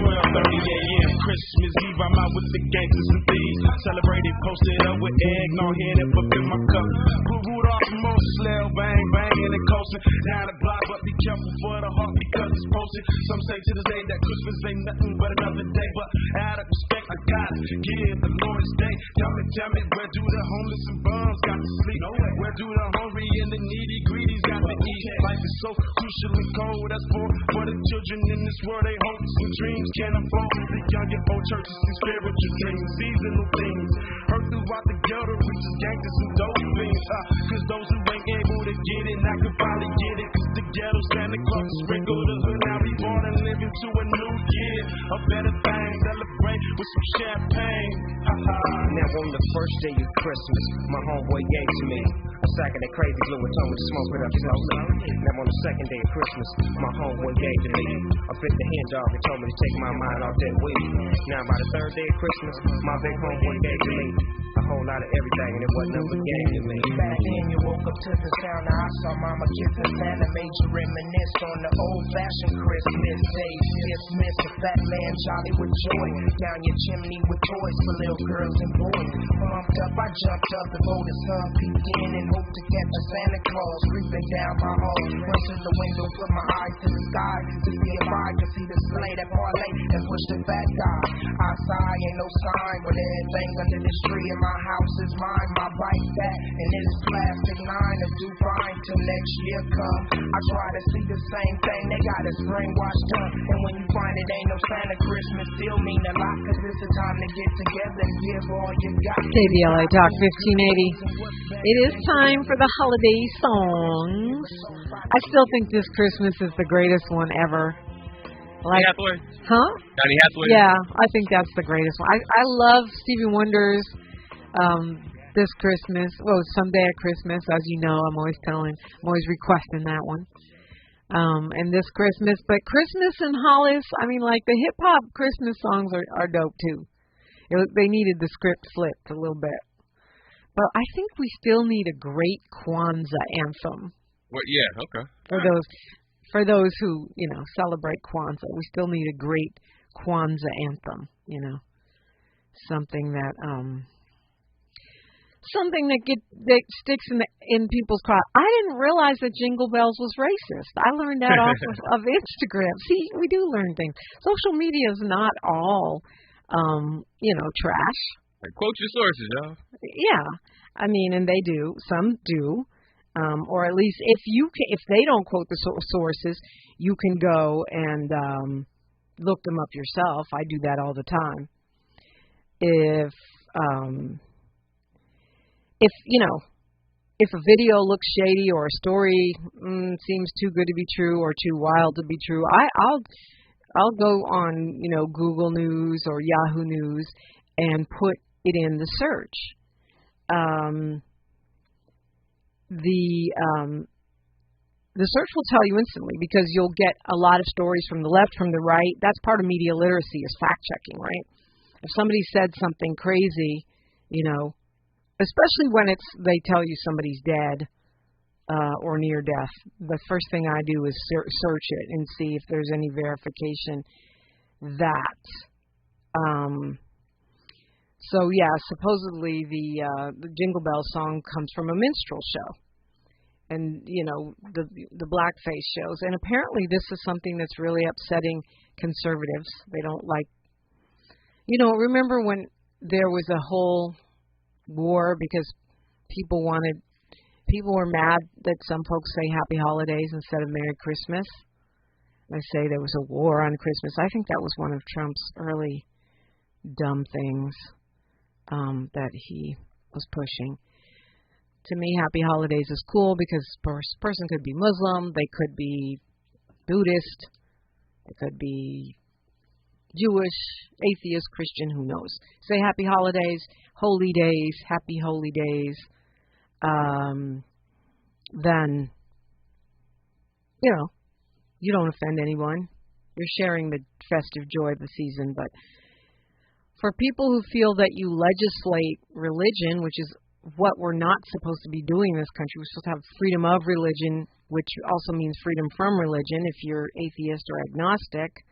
12:30 a.m. Christmas Eve, I'm out with the gangsters and thieves. Celebrated, posted up with eggnog, head up in my cup. Put Rudolph and most slell, bang, banging and coasting. Down the block, but be careful for the heart because it's posted. Some say to this day that Christmas ain't nothing but another day. But out of respect, I gotta give the Lord his day. Tell me, where do the homeless and bums got to sleep? Where do the hungry and the needy greedies got to eat? Life is so crucially cold. That's for the children in this world. They hopes and dreams can't afford the young and old churches and spiritual dreams. Seasonal things hurt throughout the ghetto, reaches gangsters and dope fiends. Cause those who ain't able to get it, I can finally get it. Cause the ghetto Santa Claus is sprinkled the hood. Now we born and living to a new year. A better thing, celebrate with some champagne. Now on the first day of Christmas, my homeboy gave to me a sack of that crazy glue and told me to smoke it up slowly. Now on the second day of Christmas, my homeboy gave to me a 50 hand dog and told me to take my mind off that weed. Now by the third day of Christmas, my big homeboy gave to me a whole lot of everything, and it wasn't no game to me. Back then you woke up to the sound I saw Mama kissing Santa, made you reminisce on the old-fashioned Christmas days. Dismiss a fat man jolly with joy, down your chimney with toys for little girls and boys. Pumped up, I jumped up before the sun peeked in and hoped to catch a Santa Claus creeping down my hall. Went to the window, put my eyes to the sky to see if I could see the sleigh that parlay and push the fat guy. Outside ain't no sign, but everything under this tree in my house is mine. My bike that and this plastic 9 to do fine till next year come. I try to see the same thing, they got us brainwashed up. And when you find it ain't no Santa, Christmas still mean a lot. Cause it's a time to get together and give all you got. KBLA Talk 1580. It is time for the holiday songs. I still think this Christmas is the greatest one ever. Like, Hathaway? Huh? Donny Hathaway? Yeah, I think that's the greatest one. I love Stevie Wonder's This Christmas. Well, Someday at Christmas, as you know, I'm always requesting that one. And this Christmas, but Christmas and Hollis, I mean, like the hip hop Christmas songs are dope too. They needed the script flipped a little bit. But I think we still need a great Kwanzaa anthem. Well, yeah, okay. For those who, celebrate Kwanzaa, we still need a great Kwanzaa anthem, something that sticks in people's craw. I didn't realize that Jingle Bells was racist. I learned that off of Instagram. See, we do learn things. Social media is not all, trash. Quote your sources, y'all. Yeah, I mean, and they do. Some do, or at least if they don't quote the sources, you can go and look them up yourself. I do that all the time. If a video looks shady or a story seems too good to be true or too wild to be true, I'll go on Google News or Yahoo News and put it in the search. The search will tell you instantly because you'll get a lot of stories from the left, from the right. That's part of media literacy, is fact checking, right? If somebody said something crazy, especially when they tell you somebody's dead or near death, the first thing I do is search it and see if there's any verification that. So yeah, supposedly the Jingle Bell song comes from a minstrel show, and the blackface shows, and apparently this is something that's really upsetting conservatives. They don't like. Remember when there was a whole war because people were mad that some folks say Happy Holidays instead of Merry Christmas. They say there was a war on Christmas. I think that was one of Trump's early dumb things that he was pushing. To me, Happy Holidays is cool because a person could be Muslim, they could be Buddhist, they could be Jewish, atheist, Christian, who knows. Say Happy Holidays, Holy Days, Happy Holy Days. Then, you don't offend anyone. You're sharing the festive joy of the season. But for people who feel that you legislate religion, which is what we're not supposed to be doing in this country, we're supposed to have freedom of religion, which also means freedom from religion if you're atheist or agnostic.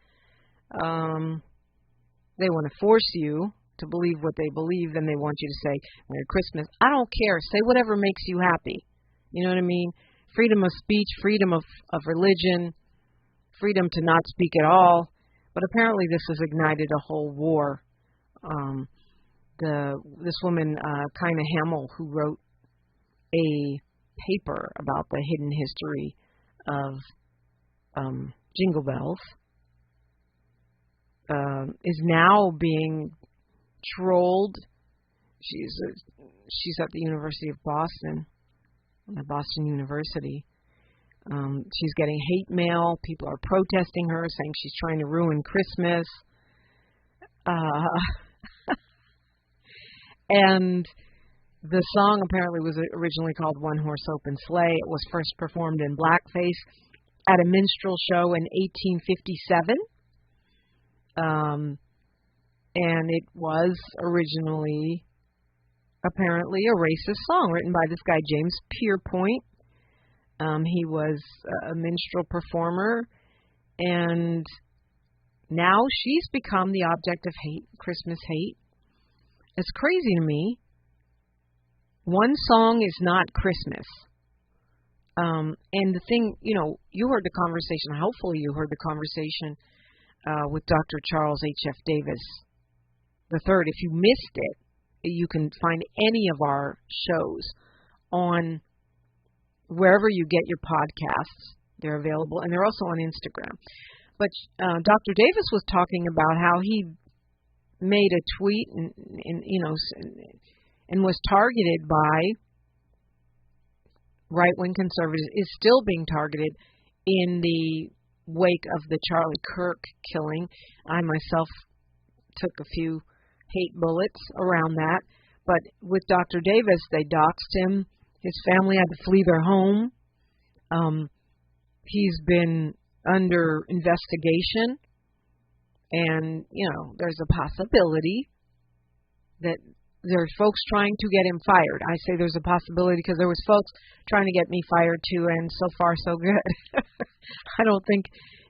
They want to force you to believe what they believe, then they want you to say Merry Christmas. I don't care. Say whatever makes you happy. You know what I mean? Freedom of speech, freedom of religion, freedom to not speak at all. But apparently this has ignited a whole war. This woman, Kaina Hamill, who wrote a paper about the hidden history of Jingle Bells, is now being trolled. She's at the University of Boston, Boston University. She's getting hate mail. People are protesting her, saying she's trying to ruin Christmas. And the song apparently was originally called One Horse Open Sleigh. It was first performed in blackface at a minstrel show in 1857. And it was originally apparently a racist song written by this guy, James Pierpoint. He was a minstrel performer, and now she's become the object of hate, Christmas hate. It's crazy to me. One song is not Christmas. And the thing, you heard the conversation, hopefully you heard the conversation with Dr. Charles H.F. Davis III. If you missed it, you can find any of our shows on wherever you get your podcasts. They're available, and they're also on Instagram. But Dr. Davis was talking about how he made a tweet and was targeted by right-wing conservatives, is still being targeted in the wake of the Charlie Kirk killing. I myself took a few hate bullets around that. But with Dr. Davis, they doxed him. His family had to flee their home. He's been under investigation. And, there's a possibility that there's folks trying to get him fired. I say there's a possibility because there was folks trying to get me fired too, and so far so good. I don't think,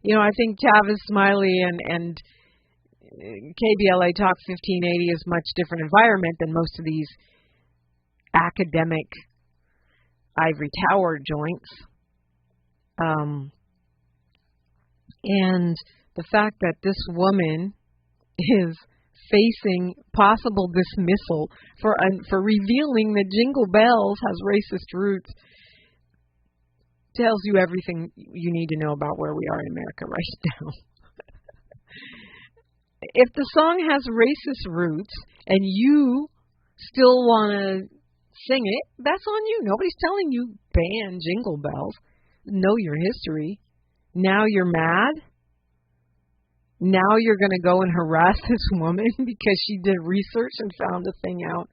I think Tavis Smiley and KBLA Talk 1580 is much different environment than most of these academic ivory tower joints. And the fact that this woman is facing possible dismissal for revealing that Jingle Bells has racist roots tells you everything you need to know about where we are in America right now. If the song has racist roots and you still want to sing it, that's on you. Nobody's telling you ban Jingle Bells. Know your history. Now you're mad. Now you're going to go and harass this woman because she did research and found a thing out.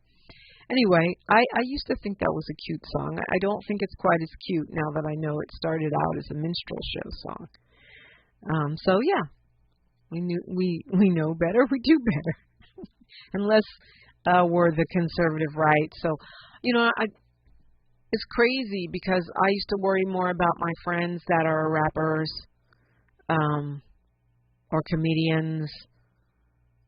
Anyway, I used to think that was a cute song. I don't think it's quite as cute now that I know it started out as a minstrel show song. So yeah, we know better. We do better, unless we're the conservative right. So, it's crazy because I used to worry more about my friends that are rappers, or comedians,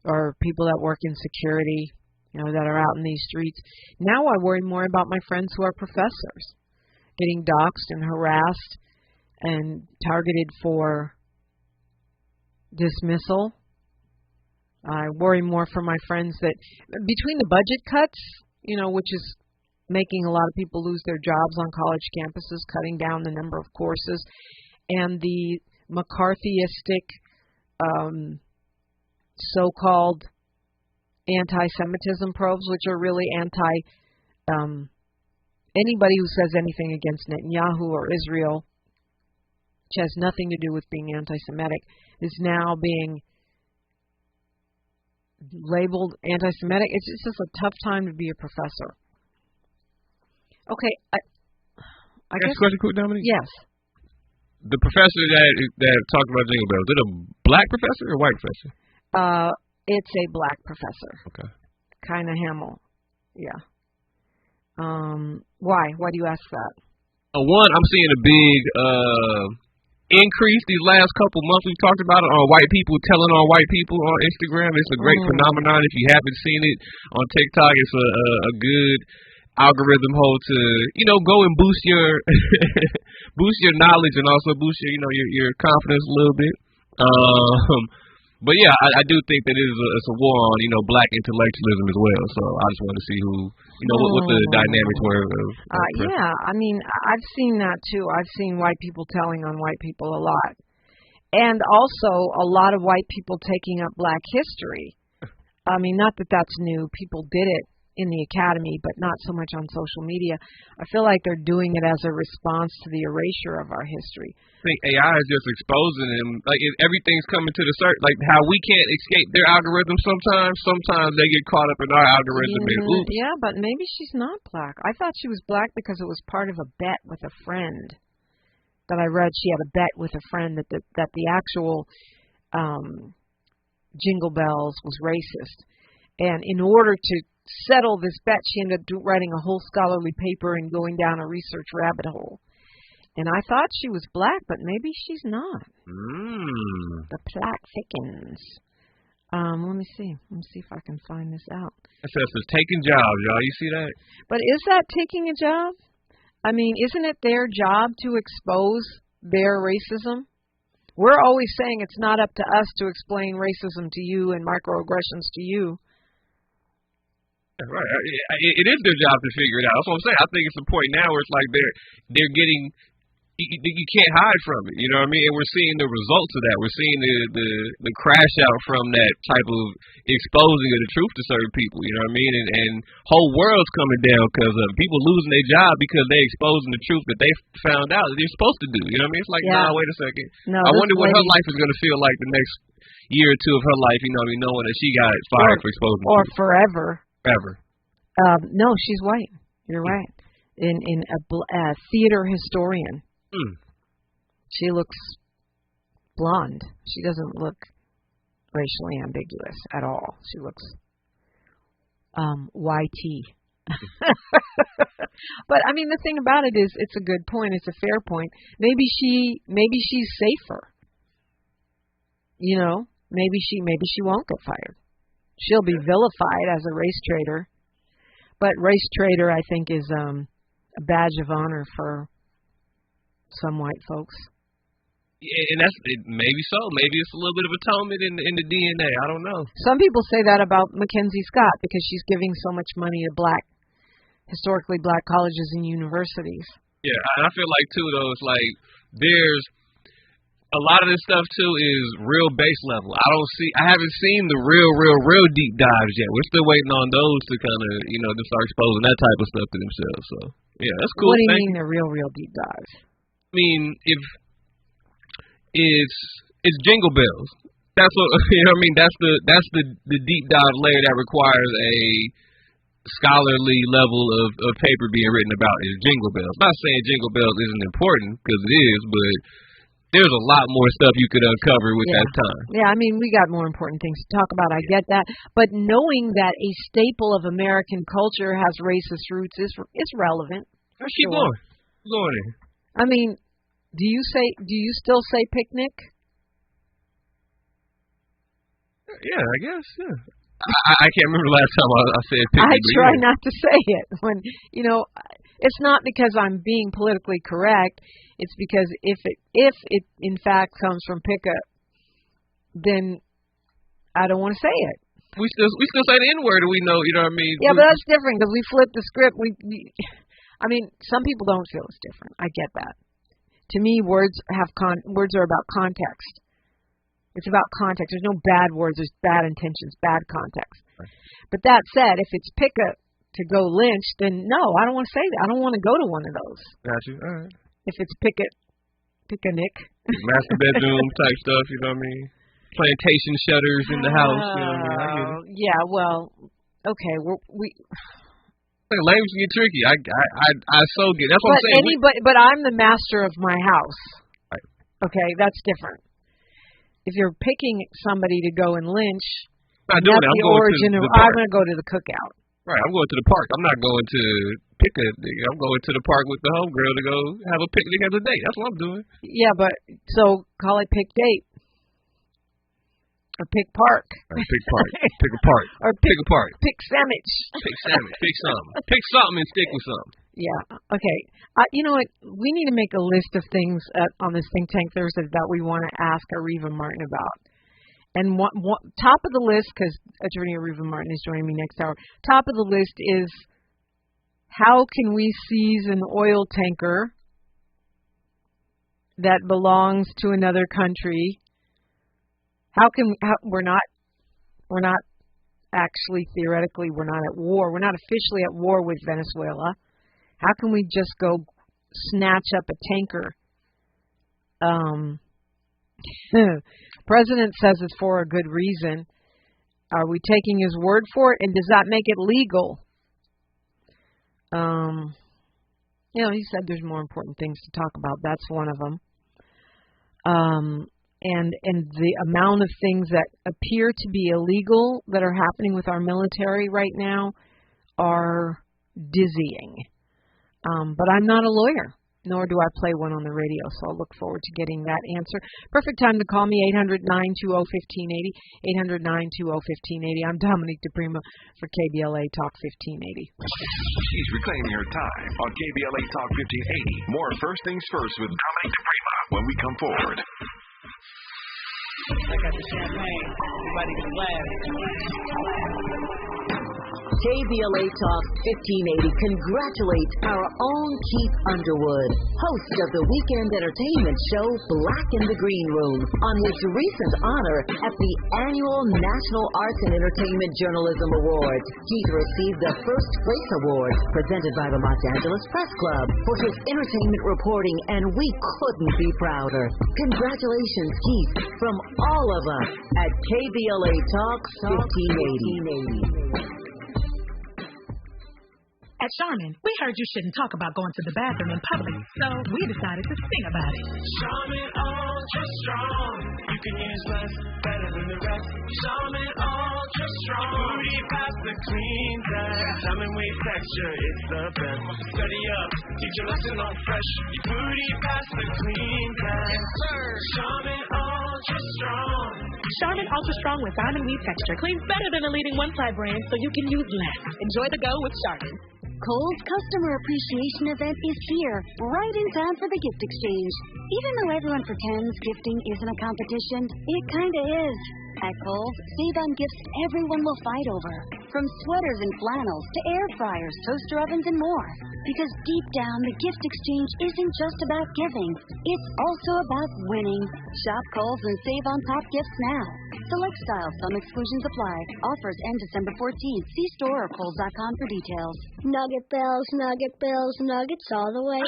or people that work in security, that are out in these streets. Now I worry more about my friends who are professors, getting doxxed and harassed and targeted for dismissal. I worry more for my friends that, between the budget cuts, which is making a lot of people lose their jobs on college campuses, cutting down the number of courses, and the McCarthyistic so-called anti-Semitism probes, which are really anybody who says anything against Netanyahu or Israel, which has nothing to do with being anti-Semitic, is now being labeled anti-Semitic. It's just a tough time to be a professor. Okay, I guess. Question, quick, Dominique? Yes. The professor that talked about Jingle Bells, is it a black professor or a white professor? It's a black professor. Okay. Kaina Hamill. Yeah. Why? Why do you ask that? One, I'm seeing a big increased these last couple months. We've talked about it on white people telling on white people on Instagram. It's a great phenomenon. If you haven't seen it on TikTok, it's a good algorithm hole to, go and boost your boost your knowledge and also boost your confidence a little bit. But yeah, I do think that it's a war on black intellectualism as well. So I just want to see who what the dynamics were. Yeah, I mean I've seen that too. I've seen white people telling on white people a lot, and also a lot of white people taking up black history. I mean, not that that's new. People did it in the academy, but not so much on social media. I feel like they're doing it as a response to the erasure of our history. I think AI is just exposing them. Like, everything's coming to the search. Like, how we can't escape their algorithm sometimes. Sometimes they get caught up in our algorithm. Yeah, but maybe she's not black. I thought she was black because it was part of a bet with a friend that I read. She had a bet with a friend that the actual Jingle Bells was racist. And in order to settle this bet, she ended up writing a whole scholarly paper and going down a research rabbit hole. And I thought she was black, but maybe she's not. The plot thickens. Let me see. Let me see if I can find this out. It says taking jobs, y'all. You see that? But is that taking a job? I mean, isn't it their job to expose their racism? We're always saying it's not up to us to explain racism to you and microaggressions to you. Right. It is their job to figure it out. That's what I'm saying. I think it's the point now where it's like they're getting, you can't hide from it. You know what I mean? And we're seeing the results of that. We're seeing the crash out from that type of exposing of the truth to certain people. You know what I mean? And whole world's coming down because of people losing their job because they exposing the truth that they found out that they're supposed to do. You know what I mean? It's like, nah, wait a second. No, I wonder what her life is going to feel like the next year or two of her life. You know what I mean? Knowing that she got fired for exposing the truth. Or forever. Ever. No, she's white. You're right. In a theater historian. She looks blonde. She doesn't look racially ambiguous at all. She looks YT. But I mean, the thing about it is, it's a good point. It's a fair point. Maybe she's safer. Maybe she won't get fired. She'll be vilified as a race traitor. But race traitor, I think, is a badge of honor for some white folks. Yeah, and maybe so. Maybe it's a little bit of atonement in the DNA. I don't know. Some people say that about Mackenzie Scott because she's giving so much money to historically black colleges and universities. Yeah, I feel like, too, though, it's like there's a lot of this stuff too is real base level. I haven't seen the real deep dives yet. We're still waiting on those to kind of, to start exposing that type of stuff to themselves. So yeah, that's cool. What do you mean the real deep dives? I mean, if it's Jingle Bells, that's what I mean. That's the deep dive layer that requires a scholarly level of paper being written about is Jingle Bells. I'm not saying Jingle Bells isn't important because it is, but there's a lot more stuff you could uncover with that time. Yeah, I mean, we got more important things to talk about. I get that. But knowing that a staple of American culture has racist roots is relevant. Let's keep going. Keep going. I mean, do you still say picnic? Yeah, I guess, yeah. I can't remember the last time I said picnic. I try not to say it. When it's not because I'm being politically correct. It's because if it in fact comes from pickup, then I don't want to say it. We still say the N-word, we know, you know what I mean? Yeah, but that's different because we flip the script. I mean, some people don't feel it's different. I get that. To me, words are about context. It's about context. There's no bad words. There's bad intentions, bad context. Right. But that said, if it's pickup to go lynch, then no, I don't want to say that. I don't want to go to one of those. Got you. All right. If it's picnic. Master bedroom type stuff, you know what I mean? Plantation shutters in the house, you know what I mean? Yeah, well, okay. Language get tricky. I so get. That's what I'm saying. But I'm the master of my house. Right. Okay, that's different. If you're picking somebody to go and lynch, I'm going I'm going to go to the cookout. Right, I'm going to the park. I'm not going to pick a. I'm going to the park with the homegirl to go have a picnic as a date. That's what I'm doing. Yeah, but so call it pick date. Or pick park. Right, pick park. Pick a park. Or pick a park. Pick sandwich. Pick sandwich. Pick something. Pick something and stick with something. Yeah. Okay. You know what? We need to make a list of things on this Think Tank Thursday that we want to ask Ariva Martin about. And top of the list, because Attorney Ariva Martin is joining me next hour, top of the list is how can we seize an oil tanker that belongs to another country? We're not actually theoretically we're not at war. We're not officially at war with Venezuela. How can we just go snatch up a tanker? President says it's for a good reason. Are we taking his word for it? And does that make it legal? He said there's more important things to talk about. That's one of them. And the amount of things that appear to be illegal that are happening with our military right now are dizzying. But I'm not a lawyer, nor do I play one on the radio, so I'll look forward to getting that answer. Perfect time to call me, 800-920-1580, 800-920-1580. I'm Dominique DePrima for KBLA Talk 1580. She's reclaiming her time on KBLA Talk 1580. More First Things First with Dominique DePrima when we come forward. I got the champagne. Everybody can laugh. KBLA Talk 1580 congratulates our own Keith Underwood, host of the weekend entertainment show Black in the Green Room, on his recent honor at the annual National Arts and Entertainment Journalism Awards. Keith received the First Place Award presented by the Los Angeles Press Club for his entertainment reporting, and we couldn't be prouder. Congratulations, Keith, from all of us at KBLA Talk 1580. At Charmin, we heard you shouldn't talk about going to the bathroom in public, so we decided to sing about it. Charmin Ultra Strong. You can use less, better than the rest. Charmin Ultra Strong. Booty pasta clean that. Charmin wave texture, it's the best. Study up, teach your lesson on fresh. Your booty pasta clean that. Yes, sir. Charmin Ultra Strong. Charmin Ultra Strong with diamond weave texture cleans better than the leading one-ply brand, so you can use less. Enjoy the go with Charmin. Kohl's Customer Appreciation Event is here, right in time for the gift exchange. Even though everyone pretends gifting isn't a competition, it kinda is. At Kohl's, save on gifts everyone will fight over. From sweaters and flannels to air fryers, toaster ovens, and more. Because deep down, the gift exchange isn't just about giving. It's also about winning. Shop Kohl's and save on top gifts now. Select styles, some exclusions apply. Offers end December 14th. See store or Kohl's.com for details. Nugget bells, nuggets all the way.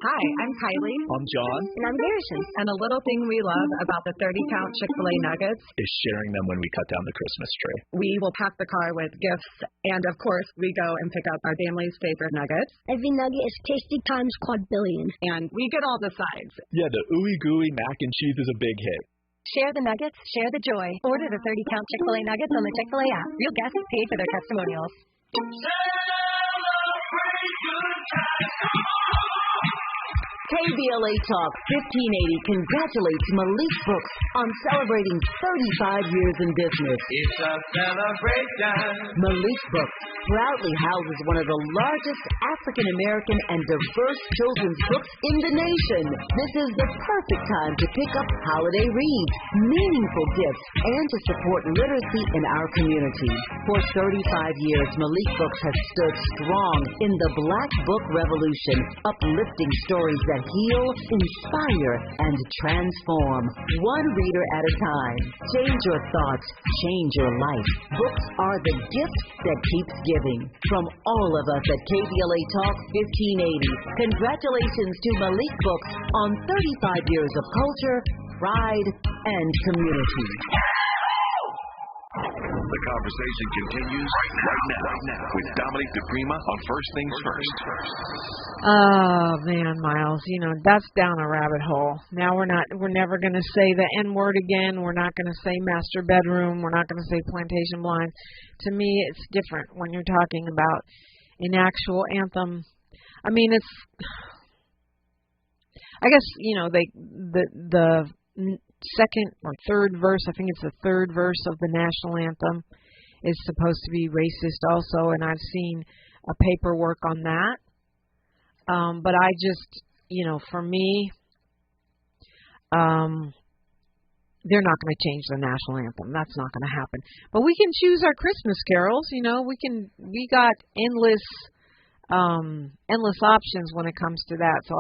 Hi, I'm Kylie. I'm John. And I'm Garrison. And a little thing we love about the 30-count Chick-fil-A nuggets is sharing them when we cut down the Christmas tree. We will pack the car with gifts, and of course, we go and pick up our family's favorite nuggets. Every nugget is tasty times quadrillion. And we get all the sides. Yeah, the ooey gooey mac and cheese is a big hit. Share the nuggets, share the joy. Order the 30-count Chick-fil-A nuggets on the Chick-fil-A app. Real guests paid for their testimonials. KBLA Talk 1580 congratulates Malik Brooks on celebrating 35 years in business. It's a celebration. Malik Brooks proudly houses one of the largest African-American and diverse children's books in the nation. This is the perfect time to pick up holiday reads, meaningful gifts, and to support literacy in our community. For 35 years, Malik Brooks has stood strong in the Black Book Revolution, uplifting stories that heal, inspire, and transform. One reader at a time. Change your thoughts. Change your life. Books are the gift that keeps giving. From all of us at KBLA Talk 1580, congratulations to Malik Brooks on 35 years of culture, pride, and community. The conversation continues right now with Dominique DePrima on First Things First. Oh man, Miles, that's down a rabbit hole. Now we're never going to say the N-word again. We're not going to say master bedroom. We're not going to say plantation blinds. To me, it's different when you're talking about an actual anthem. I mean, I guess, the second or third verse, I think it's the third verse of the national anthem is supposed to be racist also, and I've seen a paperwork on that. But I just, for me, they're not going to change the national anthem. That's not going to happen. But we can choose our Christmas carols. We got endless options when it comes to that. So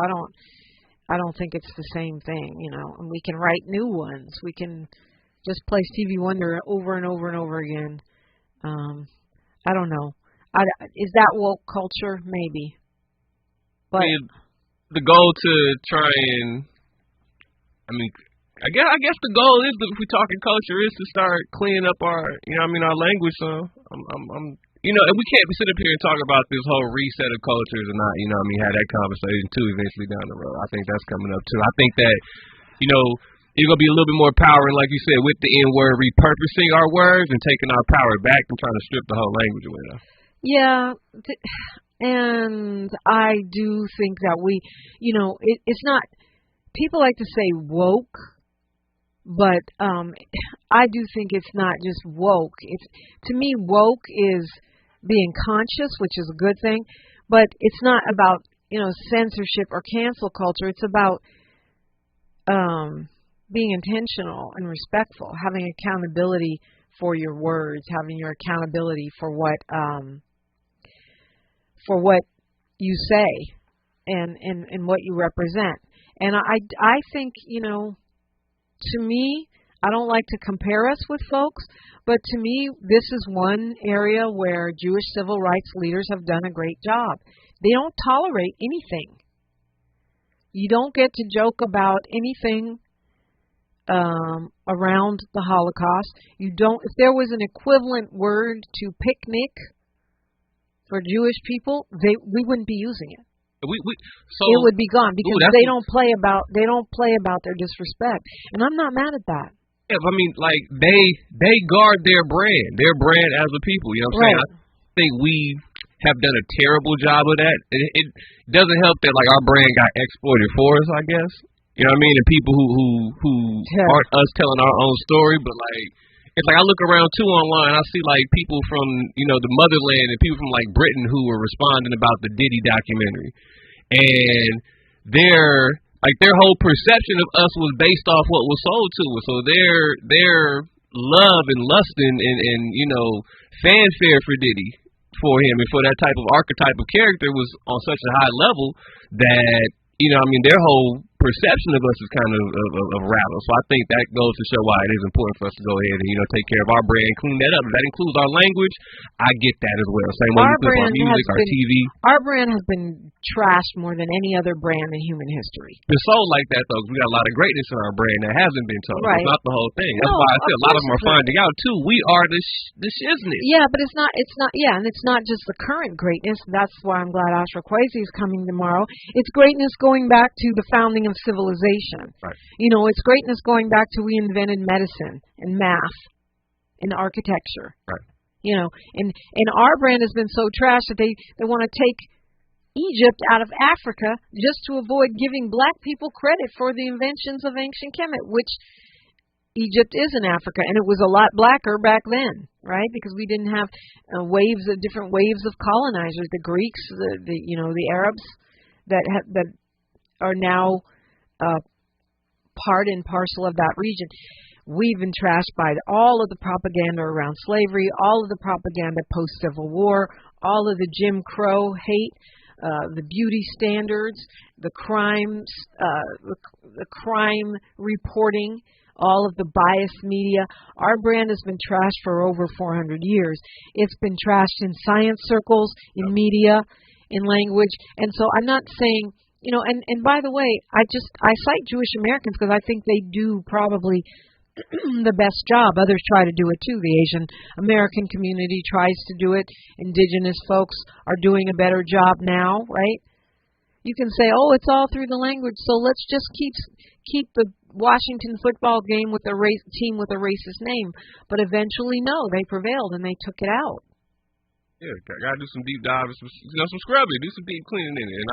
I don't think it's the same thing, and we can write new ones. We can just play Stevie Wonder over and over and over again. I don't know. Is that woke culture? Maybe. But the goal to try and, I guess the goal is, if we're talking culture, is to start cleaning up our, our language. So and we can't be sitting up here and talk about this whole reset of cultures and not, have that conversation too eventually down the road. I think that's coming up too. I think that, it's going to be a little bit more power, and like you said, with the N-word, repurposing our words and taking our power back and trying to strip the whole language away. Yeah, and I do think that it's not, people like to say woke, but I do think it's not just woke. To me, woke is being conscious, which is a good thing, but it's not about, censorship or cancel culture. It's about being intentional and respectful, having accountability for your words, having your accountability for what you say and what you represent. And I think, to me, I don't like to compare us with folks, but to me, this is one area where Jewish civil rights leaders have done a great job. They don't tolerate anything. You don't get to joke about anything around the Holocaust. If there was an equivalent word to picnic for Jewish people, we wouldn't be using it. It would be gone because they don't play about their disrespect, and I'm not mad at that. Yeah, they guard their brand as a people. You know what I'm saying? I think we have done a terrible job of that. It doesn't help that our brand got exploited for us, I guess. You know what I mean? And people who aren't us telling our own story, but it's I look around too online, I see people from, the motherland and people from Britain who were responding about the Diddy documentary. And their whole perception of us was based off what was sold to us. So their love and lust and fanfare for Diddy, for him and for that type of archetype of character was on such a high level that, their whole perception of us is kind of rattled. So I think that goes to show why it is important for us to go ahead and, take care of our brand, clean that up. If that includes our language, I get that as well. Same way we put our music, our TV. Our brand has been trashed more than any other brand in human history. It's sold like that, though, 'cause we got a lot of greatness in our brand that hasn't been told. Right. It's not the whole thing. That's why I said a lot of them are finding out, too. We are the shizness. Yeah, but it's not, and it's not just the current greatness. That's why I'm glad Ashra Kwesi is coming tomorrow. It's greatness going back to the founding of civilization. Right. It's greatness going back to we invented medicine and math and architecture. Right. And our brand has been so trashed that they want to take Egypt out of Africa just to avoid giving black people credit for the inventions of ancient Kemet, which Egypt is in Africa, and it was a lot blacker back then, right? Because we didn't have different waves of colonizers, the Greeks, the Arabs that are now part and parcel of that region. We've been trashed by all of the propaganda around slavery, all of the propaganda post-Civil War, all of the Jim Crow hate, the beauty standards, the crimes, the crime reporting, all of the biased media. Our brand has been trashed for over 400 years. It's been trashed in science circles, in media, in language. And so I'm not saying, and by the way, I cite Jewish Americans because I think they do probably the best job. Others try to do it too. The Asian American community tries to do it. Indigenous folks are doing a better job now, right? You can say, oh, it's all through the language, so let's just keep the Washington football game with a team with a racist name. But eventually, no, they prevailed and they took it out. Yeah, gotta do some deep dives, some scrubbing, do some deep cleaning in it. And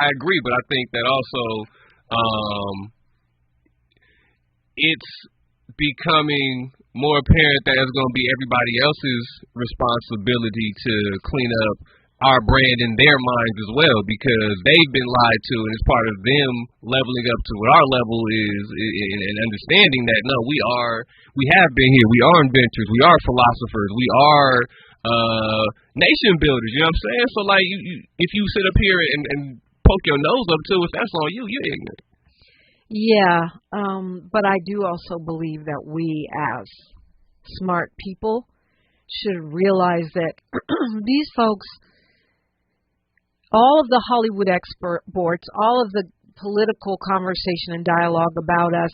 I agree, but I think that also it's becoming more apparent that it's going to be everybody else's responsibility to clean up our brand in their minds as well, because they've been lied to, and it's part of them leveling up to what our level is and understanding that, no, we have been here. We are inventors. We are philosophers. We are nation builders. You know what I'm saying? So, like, if you sit up here and poke your nose up to us, that's on you. You're ignorant. Yeah, but I do also believe that we as smart people should realize that these folks, all of the Hollywood exports, all of the political conversation and dialogue about us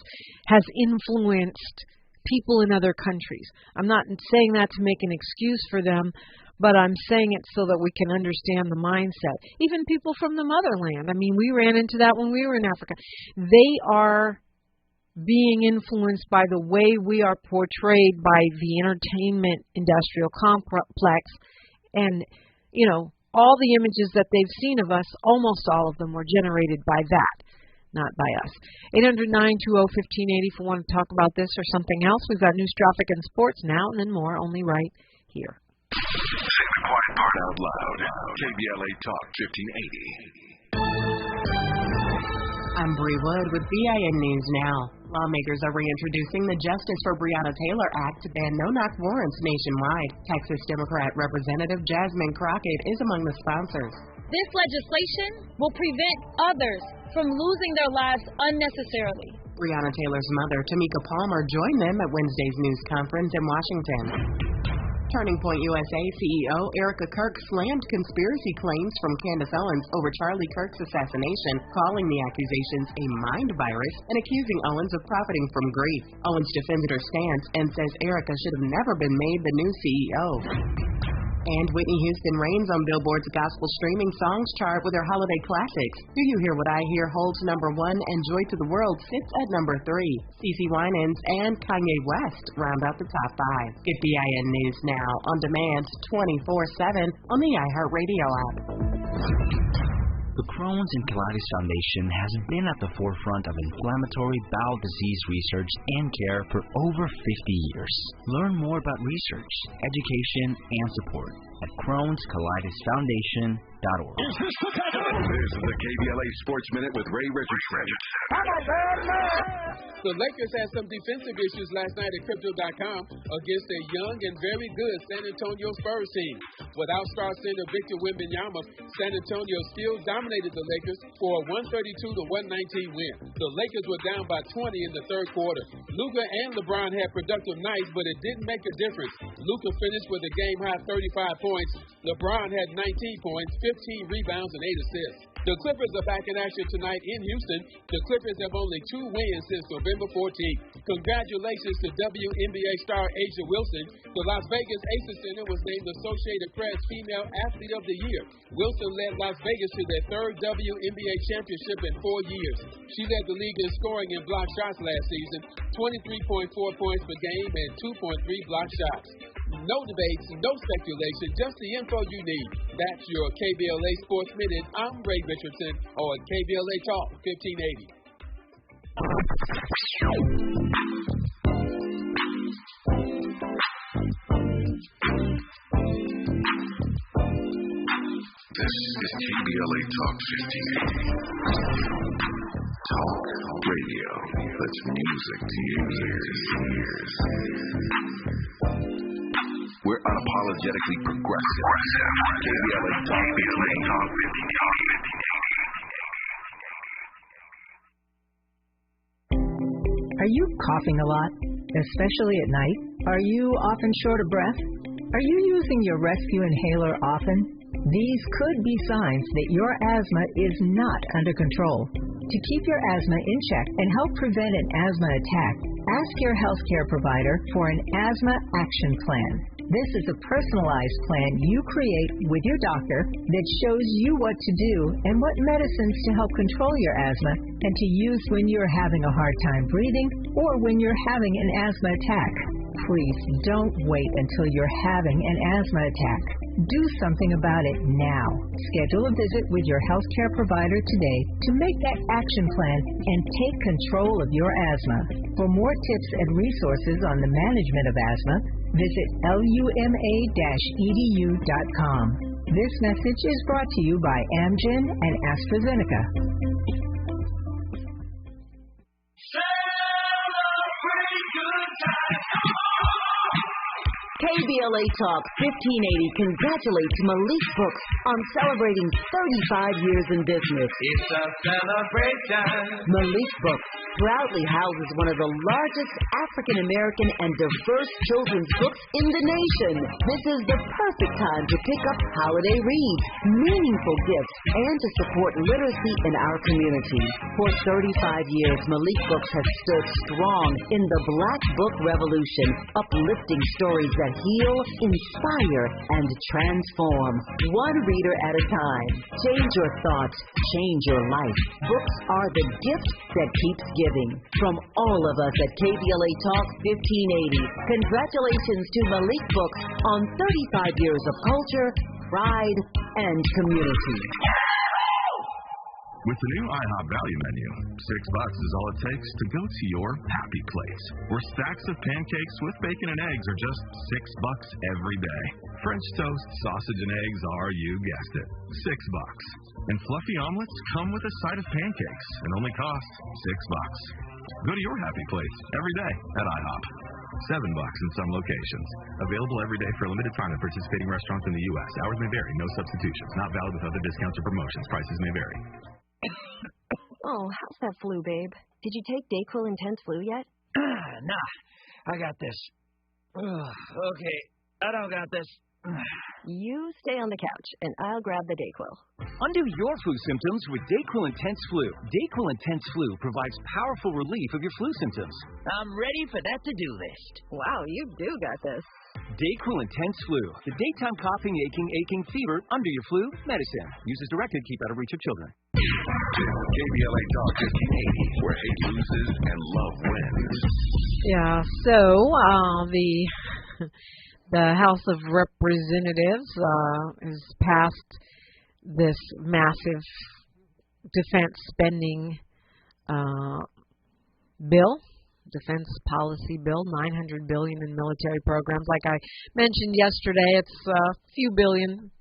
has influenced people in other countries. I'm not saying that to make an excuse for them, but I'm saying it so that we can understand the mindset. Even people from the motherland. I mean, we ran into that when we were in Africa. They are being influenced by the way we are portrayed by the entertainment industrial complex. And, you know, all the images that they've seen of us, almost all of them were generated by that, not by us. 800-920-1580 if you want to talk about this or something else. We've got news, traffic, and sports now and then more, only right here. Say the quiet part out loud. KBLA Talk 1580. I'm Bree Wood with BIN News Now. Lawmakers are reintroducing the Justice for Breonna Taylor Act to ban no-knock warrants nationwide. Texas Democrat Representative Jasmine Crockett is among the sponsors. This legislation will prevent others from losing their lives unnecessarily. Breonna Taylor's mother, Tamika Palmer, joined them at Wednesday's news conference in Washington. Turning Point USA CEO Erica Kirk slammed conspiracy claims from Candace Owens over Charlie Kirk's assassination, calling the accusations a mind virus and accusing Owens of profiting from grief. Owens defended her stance and says Erica should have never been made the new CEO. And Whitney Houston reigns on Billboard's gospel streaming songs chart with her holiday classics. Do You Hear What I Hear holds number 1 and Joy to the World sits at number 3. CeCe Winans and Kanye West round out the top 5. Get BIN News Now on demand 24/7 on the iHeartRadio app. The Crohn's and Colitis Foundation has been at the forefront of inflammatory bowel disease research and care for over 50 years. Learn more about research, education, and support at Crohn'sColitisFoundation.org. This is the KBLA Sports Minute with Ray Richardson. The Lakers had some defensive issues last night at Crypto.com against a young and very good San Antonio Spurs team. Without star center Victor Wembanyama, San Antonio still dominated the Lakers for a 132-119 win. The Lakers were down by 20 in the third quarter. Luka and LeBron had productive nights, but it didn't make a difference. Luka finished with a game-high 35 points. LeBron had 19 points, 15 rebounds, and 8 assists. The Clippers are back in action tonight in Houston. The Clippers have only 2 wins since November 14th. Congratulations to WNBA star A'ja Wilson. The Las Vegas Aces Center was named Associated Press Female Athlete of the Year. Wilson led Las Vegas to their 3rd WNBA championship in 4 years. She led the league in scoring and block shots last season, 23.4 points per game and 2.3 block shots. No debates, no speculation, just the info you need. That's your KBLA Sports Minute. I'm Ray Richardson on KBLA Talk 1580. This is KBLA Talk 1580. Talk radio. That's music to your ears. We're unapologetically progressive. KBLA Talk 1580. Are you coughing a lot, especially at night? Are you often short of breath? Are you using your rescue inhaler often? These could be signs that your asthma is not under control. To keep your asthma in check and help prevent an asthma attack, ask your healthcare provider for an asthma action plan. This is a personalized plan you create with your doctor that shows you what to do and what medicines to help control your asthma and to use when you're having a hard time breathing or when you're having an asthma attack. Please don't wait until you're having an asthma attack. Do something about it now. Schedule a visit with your healthcare provider today to make that action plan and take control of your asthma. For more tips and resources on the management of asthma, visit luma-edu.com. This message is brought to you by Amgen and AstraZeneca. KBLA Talk 1580 congratulates Malik Books on celebrating 35 years in business. It's a celebration. Malik Books proudly houses one of the largest African American and diverse children's books in the nation. This is the perfect time to pick up holiday reads, meaningful gifts, and to support literacy in our community. For 35 years, Malik Books has stood strong in the Black Book Revolution, uplifting stories that heal, inspire, and transform. One reader at a time. Change your thoughts, change your life. Books are the gift that keeps giving. From all of us at KBLA Talk 1580, congratulations to Malik Books on 35 years of culture, pride, and community. With the new IHOP value menu, $6 is all it takes to go to your happy place, where stacks of pancakes with bacon and eggs are just $6 every day. French toast, sausage, and eggs are, you guessed it, $6. And fluffy omelets come with a side of pancakes and only cost $6. Go to your happy place every day at IHOP. $7 in some locations. Available every day for a limited time at participating restaurants in the U.S. Hours may vary. No substitutions. Not valid with other discounts or promotions. Prices may vary. Oh, how's that flu, babe? Did you take Dayquil Intense Flu yet? Nah, I got this. Okay, I don't got this. You stay on the couch, and I'll grab the Dayquil. Undo your flu symptoms with Dayquil Intense Flu. Dayquil Intense Flu provides powerful relief of your flu symptoms. I'm ready for that to-do list. Wow, you do got this. Dayquil Intense Flu. The daytime coughing, aching, fever, under your flu medicine. Use as directed. Keep out of reach of children. KBLA Talk 1580, where hate loses and love wins. Yeah, so the House of Representatives has passed this massive defense spending bill, defense policy bill, $900 billion in military programs. Like I mentioned yesterday, it's a few billion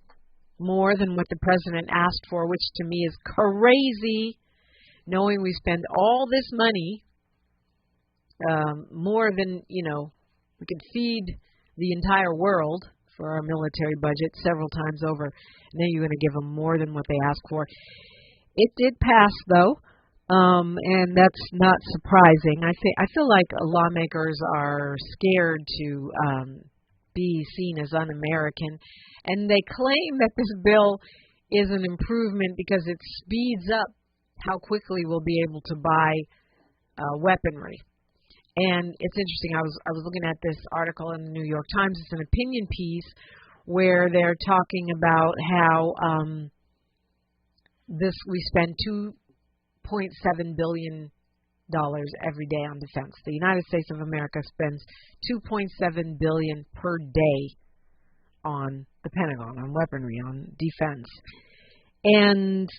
more than what the president asked for, which to me is crazy, knowing we spend all this money, more than, we could feed the entire world for our military budget several times over, and then you're going to give them more than what they asked for. It did pass, though, and that's not surprising. I feel like lawmakers are scared to be seen as un-American, and they claim that this bill is an improvement because it speeds up how quickly we'll be able to buy weaponry. And it's interesting. I was looking at this article in the New York Times. It's an opinion piece where they're talking about how we spend $2.7 billion every day on defense. The United States of America spends $2.7 billion per day on the Pentagon, on weaponry, on defense, and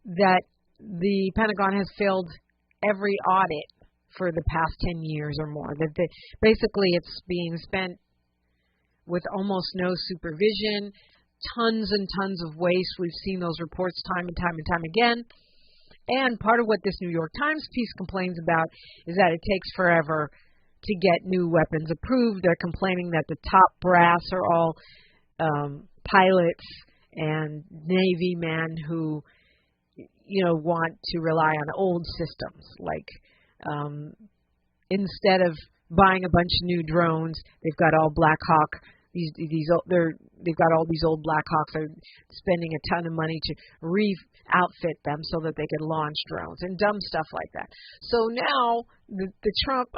that the Pentagon has failed every audit for the past 10 years or more. That basically it's being spent with almost no supervision, tons and tons of waste. We've seen those reports time and time again. And part of what this New York Times piece complains about is that it takes forever to get new weapons approved. They're complaining that the top brass are all pilots and Navy men who, want to rely on old systems. Like, instead of buying a bunch of new drones, they've got all Black Hawk They've got all these old Black Hawks. They're spending a ton of money to outfit them so that they can launch drones and dumb stuff like that. So now the Trump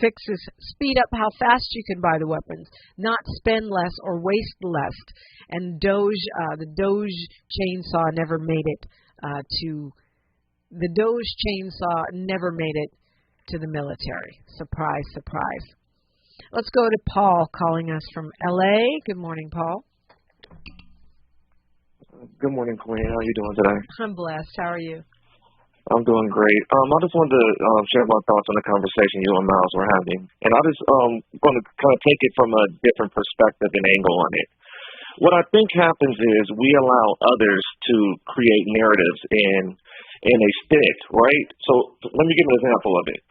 fix is speed up how fast you can buy the weapons, not spend less or waste less. And the Doge chainsaw never made it to the military. Surprise, surprise. Let's go to Paul calling us from L.A. Good morning, Paul. Good morning, Queen. How are you doing today? I'm blessed. How are you? I'm doing great. I just wanted to share my thoughts on the conversation you and Miles were having. And I just going to kind of take it from a different perspective and angle on it. What I think happens is we allow others to create narratives and they stick, right? So let me give an example of it.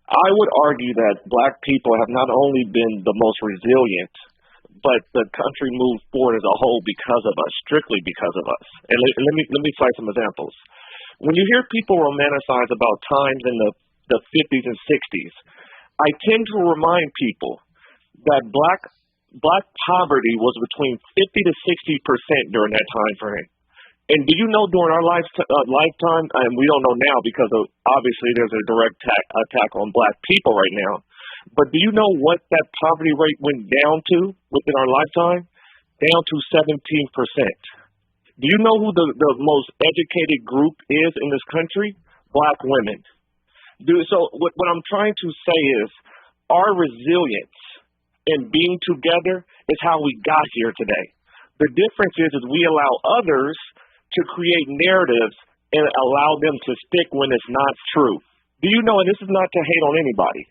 I would argue that Black people have not only been the most resilient, but the country moved forward as a whole because of us, strictly because of us. And let me cite some examples. When you hear people romanticize about times in the 50s and 60s, I tend to remind people that black poverty was between 50 to 60% during that time frame. And do you know during our lifetime, and we don't know now because obviously there's a direct attack on Black people right now, but do you know what that poverty rate went down to within our lifetime? Down to 17%. Do you know who the most educated group is in this country? Black women. So what I'm trying to say is our resilience and being together is how we got here today. The difference is we allow others to create narratives and allow them to stick when it's not true. Do you know, and this is not to hate on anybody,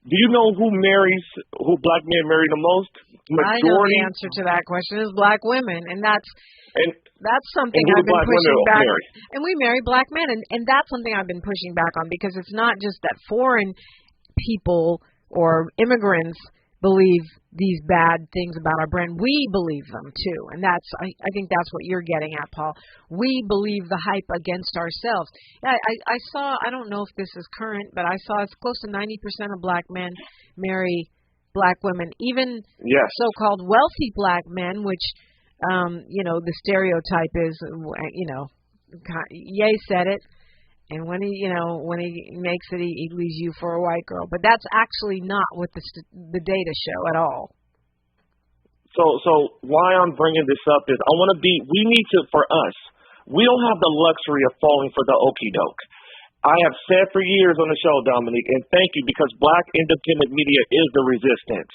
do you know who Black men marry the most? I know the answer to that question is Black women, and that's something I've been pushing back. And we marry Black men, and that's something I've been pushing back on because it's not just that foreign people or immigrants believe these bad things about our brand. We believe them too, and I think that's what you're getting at, Paul. We believe the hype against ourselves. I saw, I don't know if this is current, but I saw it's close to 90% of Black men marry Black women, even so-called wealthy Black men, which the stereotype is, Ye said it. And when he makes it, he leaves you for a white girl. But that's actually not what the data show at all. So why I'm bringing this up is we need to, for us, we don't have the luxury of falling for the okie doke. I have said for years on the show, Dominique, and thank you, because Black independent media is the resistance.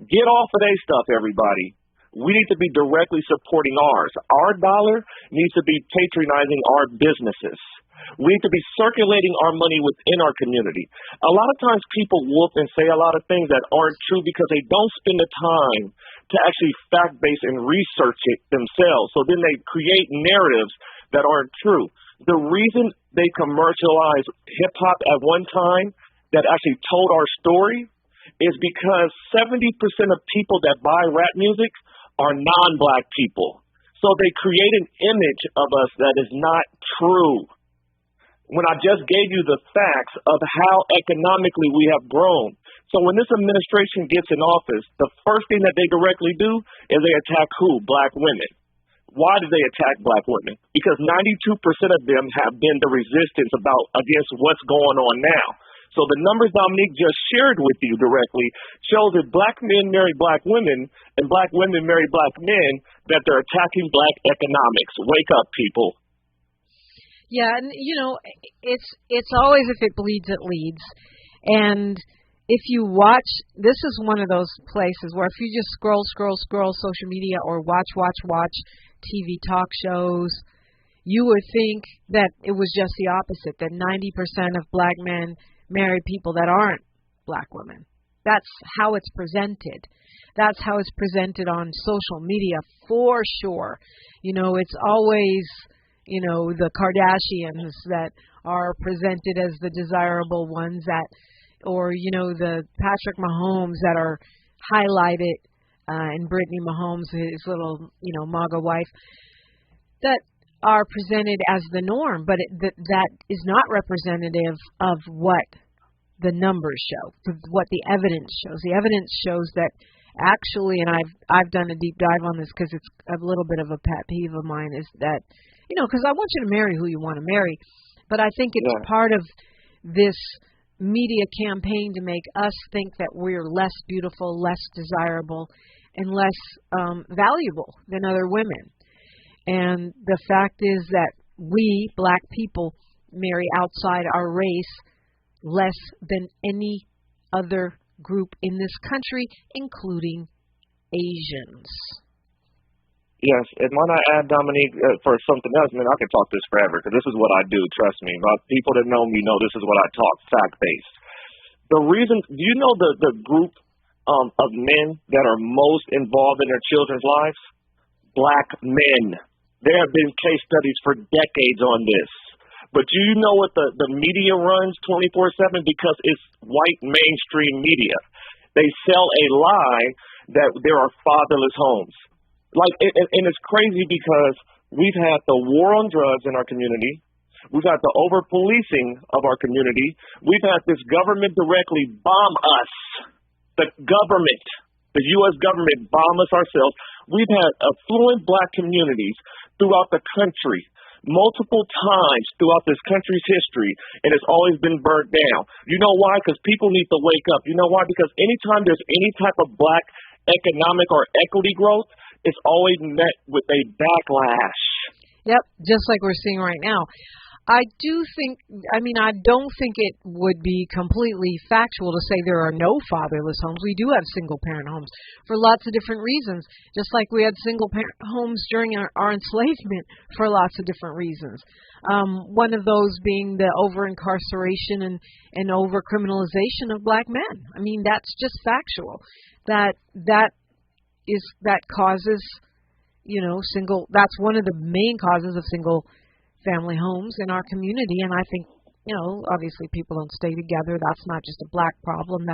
Get off of their stuff, everybody. We need to be directly supporting ours. Our dollar needs to be patronizing our businesses. We need to be circulating our money within our community. A lot of times people whoop and say a lot of things that aren't true because they don't spend the time to actually fact-base and research it themselves. So then they create narratives that aren't true. The reason they commercialized hip-hop at one time that actually told our story is because 70% of people that buy rap music are non-Black people. So they create an image of us that is not true. When I just gave you the facts of how economically we have grown. So when this administration gets in office, the first thing that they directly do is they attack who? Black women. Why do they attack Black women? Because 92% of them have been the resistance against what's going on now. So the numbers Dominique just shared with you directly shows that Black men marry Black women and Black women marry Black men, that they're attacking Black economics. Wake up, people. Yeah, and it's always if it bleeds, it leads. And if you watch, this is one of those places where if you just scroll social media or watch TV talk shows, you would think that it was just the opposite, that 90% of Black men marry people that aren't Black women. That's how it's presented. That's how it's presented on social media for sure. It's always the Kardashians that are presented as the desirable ones, or the Patrick Mahomes that are highlighted, and Brittany Mahomes, his little, MAGA wife, that are presented as the norm, but that is not representative of what the numbers show, what the evidence shows. The evidence shows that actually, and I've done a deep dive on this because it's a little bit of a pet peeve of mine, is that, because I want you to marry who you want to marry, but I think it's part of this media campaign to make us think that we're less beautiful, less desirable, and less valuable than other women. And the fact is that we, black people, marry outside our race less than any other group in this country, including Asians. Yes, and might I add, Dominique, for something else, I could talk this forever, because this is what I do, trust me. People that know me know this is what I talk, fact-based. The reason, do you know the group of men that are most involved in their children's lives? Black men. There have been case studies for decades on this. But do you know what the media runs 24/7? Because it's white mainstream media. They sell a lie that there are fatherless homes. And it's crazy because we've had the war on drugs in our community. We've had the over-policing of our community. We've had this government directly bomb us. The government, the U.S. government, bomb us ourselves. We've had affluent black communities throughout the country multiple times throughout this country's history, and it's always been burnt down. You know why? Because people need to wake up. You know why? Because anytime there's any type of black economic or equity growth, it's always met with a backlash. Yep, just like we're seeing right now. I don't think it would be completely factual to say there are no fatherless homes. We do have single-parent homes for lots of different reasons, just like we had single-parent homes during our enslavement for lots of different reasons. One of those being the over-incarceration and over-criminalization of black men. That's just factual. That causes, that's one of the main causes of single-family homes in our community, and I think, obviously people don't stay together. That's not just a black problem.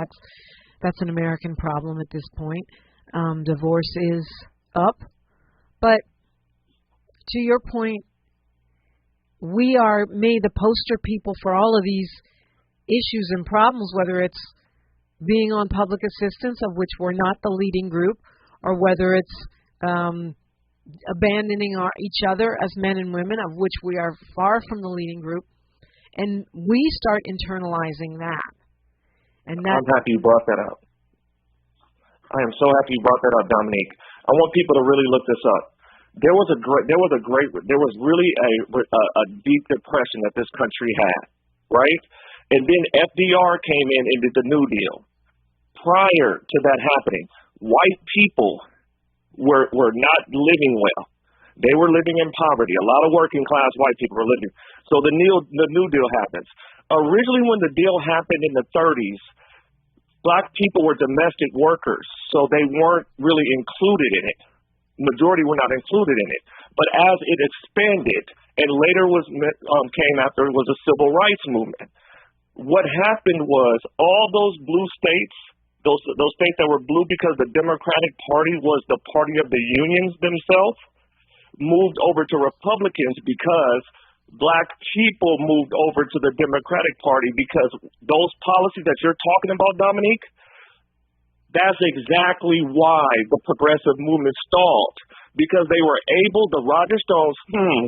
That's an American problem at this point. Divorce is up. But to your point, we are made the poster people for all of these issues and problems, whether it's being on public assistance, of which we're not the leading group, or whether it's abandoning each other as men and women, of which we are far from the leading group, and we start internalizing that. And I'm happy you brought that up. I am so happy you brought that up, Dominique. I want people to really look this up. There was really a deep depression that this country had, right? And then FDR came in and did the New Deal. Prior to that happening, white people were not living well. They were living in poverty. A lot of working class white people were living. So the New Deal happens. Originally, when the deal happened in the 30s, black people were domestic workers, so they weren't really included in it. Majority were not included in it. But as it expanded, and later came after, was a civil rights movement. What happened was all those blue states, those states that were blue because the Democratic Party was the party of the unions themselves, moved over to Republicans because black people moved over to the Democratic Party because those policies that you're talking about, Dominique, that's exactly why the progressive movement stalled, because they were able, the Roger Stones,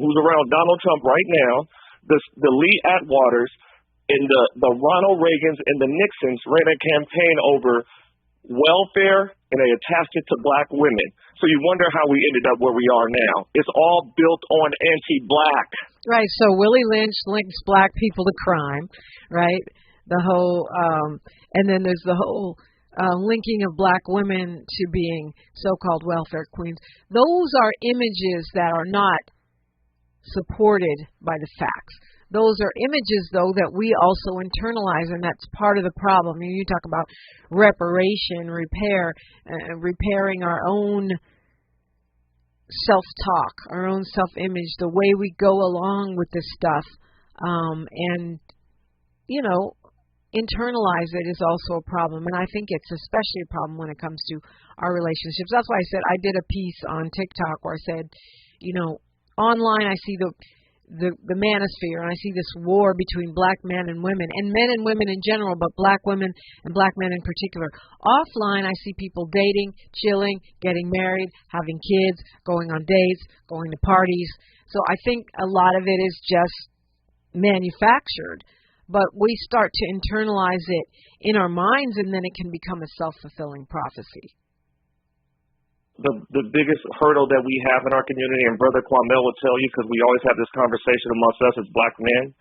who's around Donald Trump right now, the Lee Atwaters, and the Ronald Reagans and the Nixons ran a campaign over welfare, and they attached it to black women. So you wonder how we ended up where we are now. It's all built on anti-black. Right, so Willie Lynch links black people to crime, right? The whole, and then there's the whole linking of black women to being so-called welfare queens. Those are images that are not supported by the facts. Those are images, though, that we also internalize, and that's part of the problem. You talk about reparation, repairing our own self-talk, our own self-image, the way we go along with this stuff, and, internalize it is also a problem. And I think it's especially a problem when it comes to our relationships. That's why I said I did a piece on TikTok where I said, online I see the manosphere, and I see this war between black men and women and women in general, but black women and black men in particular. Offline, I see people dating, chilling, getting married, having kids, going on dates, going to parties. So I think a lot of it is just manufactured, but we start to internalize it in our minds, and then it can become a self-fulfilling prophecy. The biggest hurdle that we have in our community, and Brother Kwame will tell you, because we always have this conversation amongst us as black men,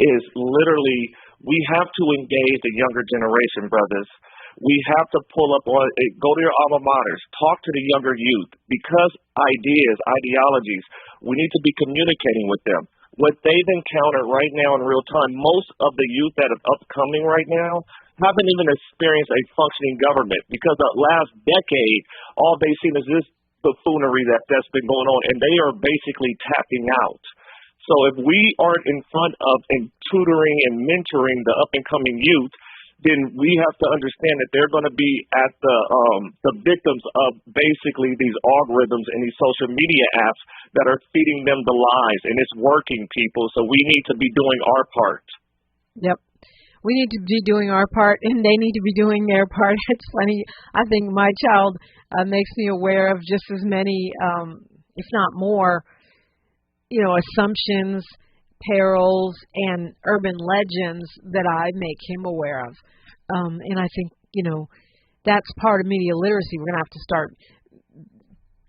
is literally we have to engage the younger generation, brothers. We have to pull up on, go to your alma maters, talk to the younger youth, because ideologies, we need to be communicating with them. What they've encountered right now in real time, most of the youth that are upcoming right now haven't even experienced a functioning government, because the last decade, all they've seen is this buffoonery that's been going on, and they are basically tapping out. So if we aren't in front of and tutoring and mentoring the up-and-coming youth, then we have to understand that they're going to be at the victims of basically these algorithms and these social media apps that are feeding them the lies, and it's working, people. So we need to be doing our part. Yep. We need to be doing our part, and they need to be doing their part. It's funny. I think my child makes me aware of just as many, if not more, assumptions, perils, and urban legends that I make him aware of. And I think, that's part of media literacy. We're going to have to start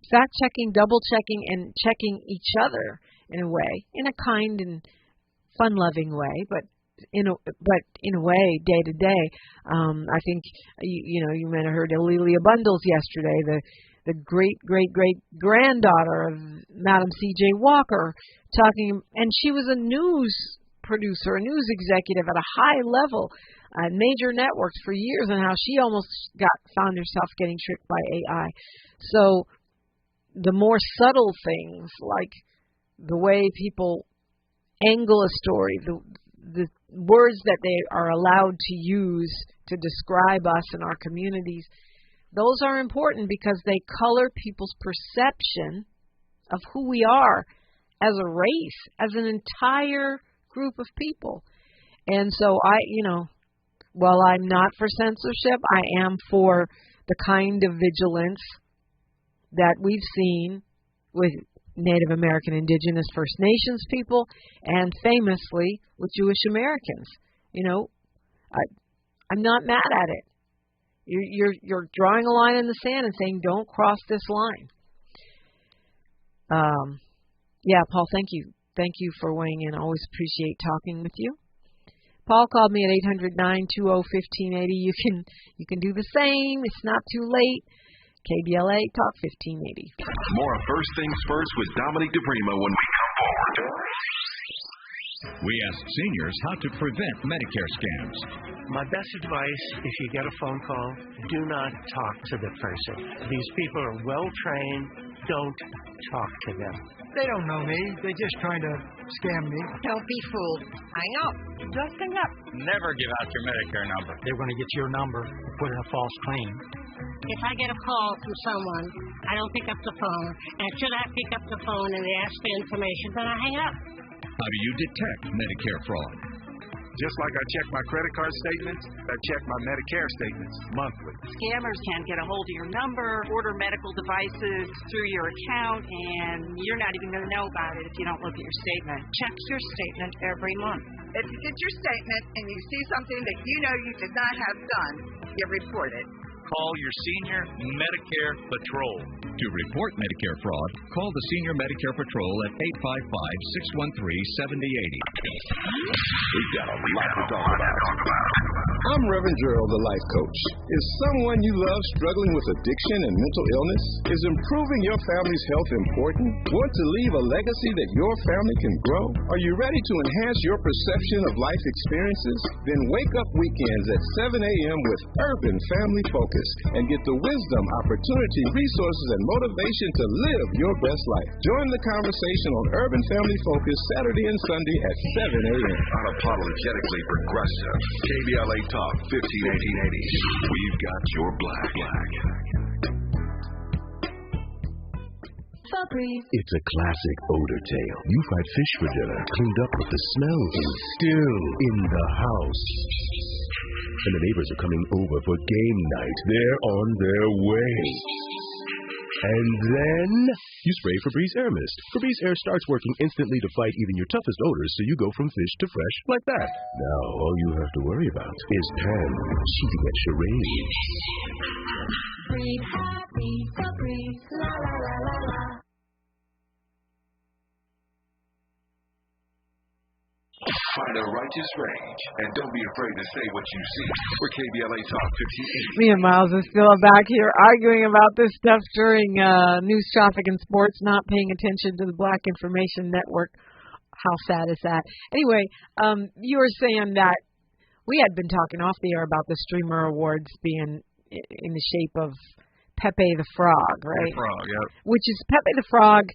fact-checking, double-checking, and checking each other in a way, in a kind and fun-loving way, but in a way, day to day. I think you might have heard Alelia Bundles yesterday, the great granddaughter of Madam C.J. Walker, talking, and she was a news producer, a news executive at a high level, major networks for years, and how she almost found herself getting tricked by AI. So the more subtle things, like the way people angle a story, the words that they are allowed to use to describe us and our communities, those are important because they color people's perception of who we are as a race, as an entire group of people. And so while I'm not for censorship, I am for the kind of vigilance that we've seen with Native American, Indigenous, First Nations people, and famously with Jewish Americans. I'm not mad at it. You're drawing a line in the sand and saying, don't cross this line. Yeah, Paul, thank you. Thank you for weighing in. I always appreciate talking with you. Paul called me at 800-920-1580. You can do the same. It's not too late. KBLA Talk 1580. More First Things First with Dominique DePrimo when we come forward. We ask seniors how to prevent Medicare scams. My best advice, if you get a phone call, do not talk to the person. These people are well trained. Don't talk to them. They don't know me. They're just trying to scam me. Don't be fooled. Hang up. Just hang up. Never give out your Medicare number. They're going to get your number and put in a false claim. If I get a call from someone, I don't pick up the phone. And should I pick up the phone and they ask for information, then I hang up. How do you detect Medicare fraud? Just like I check my credit card statements, I check my Medicare statements monthly. Scammers can get a hold of your number, order medical devices through your account, and you're not even going to know about it if you don't look at your statement. Check your statement every month. If you get your statement and you see something that you know you did not have done, you report it. Call your Senior Medicare Patrol. To report Medicare fraud, call the Senior Medicare Patrol at 855-613-7080. We've got a lot to talk about. I'm Reverend Gerald, the life coach. Is someone you love struggling with addiction and mental illness? Is improving your family's health important? Want to leave a legacy that your family can grow? Are you ready to enhance your perception of life experiences? Then wake up weekends at 7 a.m. with Urban Family Focus and get the wisdom, opportunity, resources, and motivation to live your best life. Join the conversation on Urban Family Focus Saturday and Sunday at 7 a.m. Unapologetically progressive. KBLA Talk 1580. We've got your black. It's a classic odor tale. You fried fish for dinner, cleaned up with the smell, and still in the house. And the neighbors are coming over for game night. They're on their way. And then you spray Febreze Air Mist. Febreze Air starts working instantly to fight even your toughest odors, so you go from fish to fresh like that. Now all you have to worry about is Pam cheating at charades. Breathe happy, Febreze, la la la la la. Find a righteous range, and don't be afraid to say what you see. We're KBLA Talk 58. Me and Miles are still back here arguing about this stuff during news, traffic, and sports, not paying attention to the Black Information Network. How sad is that? Anyway, you were saying that we had been talking off the air about the Streamer Awards being in the shape of Pepe the Frog, right? The Frog, yeah. Which is, Pepe the Frog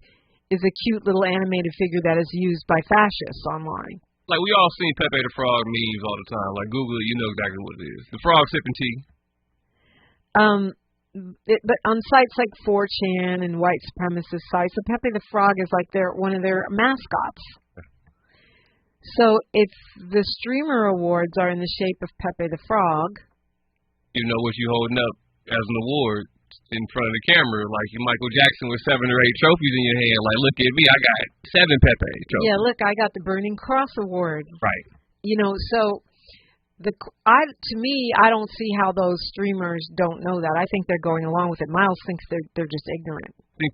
is a cute little animated figure that is used by fascists online. Like, we all seen Pepe the Frog memes all the time. Like, Google it, you know exactly what it is. The frog sipping tea. But on sites like 4chan and white supremacist sites, the Pepe the Frog is like one of their mascots. So if the Streamer Awards are in the shape of Pepe the Frog, you know what you holding up as an award in front of the camera, like you Michael Jackson with 7 or 8 trophies in your hand. Like, look at me, I got 7 Pepe trophies. Yeah, look, I got the Burning Cross Award. Right. You know, so to me, I don't see how those streamers don't know that. I think they're going along with it. Miles thinks they're just ignorant. I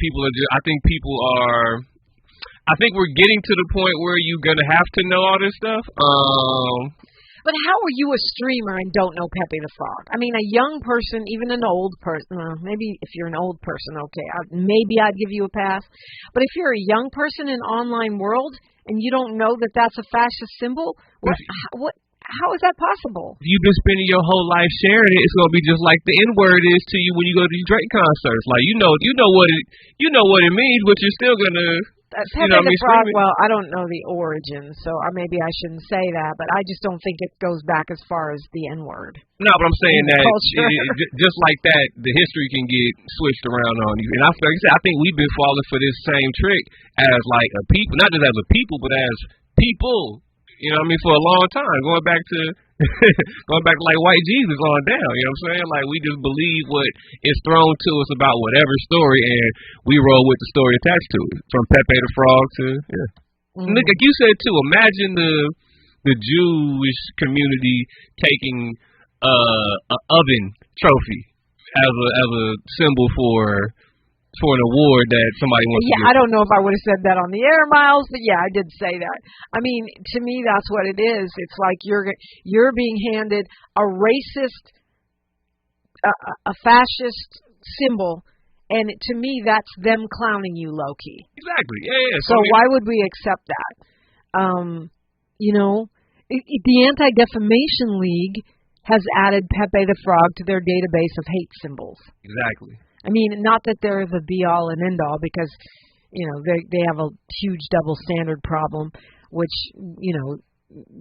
think we're getting to the point where you're gonna have to know all this stuff. But how are you a streamer and don't know Pepe the Frog? I mean, a young person, even an old person, maybe if you're an old person, okay, maybe I'd give you a pass. But if you're a young person in an online world and you don't know that that's a fascist symbol, how is that possible? If you've been spending your whole life sharing it, it's gonna be just like the N-word is to you when you go to these Drake concerts. Like, you know what it means, but you're still gonna. Pepe the Frog, well, I don't know the origin, so maybe I shouldn't say that, but I just don't think it goes back as far as the N-word. No, but I'm saying that just like that, the history can get switched around on you. And like I said, I think we've been falling for this same trick as like a people, not just as a people, but as people. You know what I mean? For a long time, going back to like white Jesus on down. You know what I'm saying? Like, we just believe what is thrown to us about whatever story, and we roll with the story attached to it. From Pepe the Frog to Look, like you said too. Imagine the Jewish community taking an oven trophy as a symbol for an award that somebody wants to give. I don't know if I would have said that on the air, Miles, but yeah, I did say that. I mean, to me, that's what it is. It's like you're being handed a racist, a fascist symbol, and to me, that's them clowning you low-key. Exactly, yeah. So why would we accept that? You know, the Anti-Defamation League has added Pepe the Frog to their database of hate symbols. Exactly. I mean, not that they're the be-all and end-all, because, you know, they have a huge double standard problem, which, you know,